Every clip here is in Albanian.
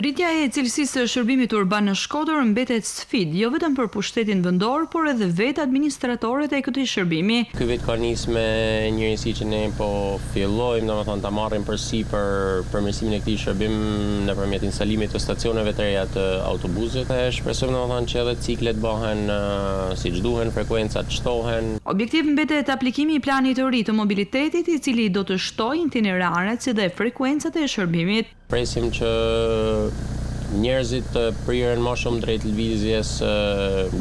Rritja e cilësisë së shërbimit urban në Shkodër mbetet sfidë jo vetëm për pushtetin vendor, por edhe vetë administratorët e këtij shërbimi. Ky vit ka nisë me një njësi që ne po fillojmë, domethënë ta marrim përsipër përmirësimin e këtij shërbim nëpërmjet instalimit të stacioneve të reja të autobusit. Shpresojmë domethënë që edhe ciklet bëhen siç duhen, frekuencat shtohen. Objektiv mbetet aplikimi i planit të ri të mobilitetit, i cili do të shtojë itineraret si dhe frekuencat e shërbimit. Presim që njerëzit të prirën më shumë drejt lëvizjes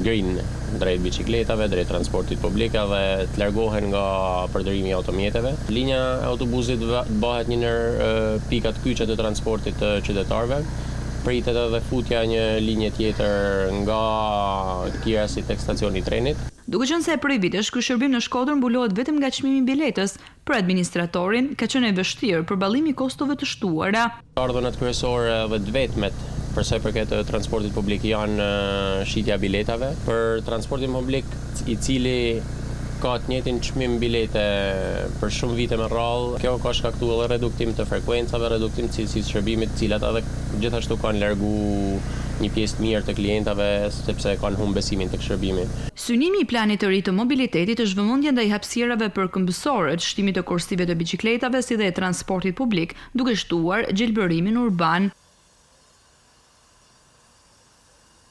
green, drejt bicikletave, drejt transportit publik dhe të largohen nga përdorimi i automjeteve. Linja e autobusit bëhet një ndër pikat kyçe të transportit të qytetarëve. Pritet edhe futja një linje tjetër nga Kirasi tek stacioni i trenit. Duke qenë se prej vitesh ky shërbim në Shkodër mbulohet vetëm nga çmimi i biletës, për administratorin ka qenë e vështirë përballimi i kostove të shtuara. Ardhënat kryesore dhe të vetmet për sa i përket transportit publik janë shitja e biletave. Për transportin publik, i cili ka të njëjtin çmim bilete për shumë vite me radhë, kjo ka shkaktuar edhe reduktim të frekuencave, reduktim të cilësisë shërbimit, të cilat edhe gjithashtu kanë largu një pjesë të mirë të klientave sepse kanë humbur besimin tek shërbimi. Synimi i planit të ri të mobilitetit është vëmendje ndaj hapësirave përkëmbësore, shtimit të kursive të biçikletave si dhe transportit publik, duke shtuar gjelbërimin urban.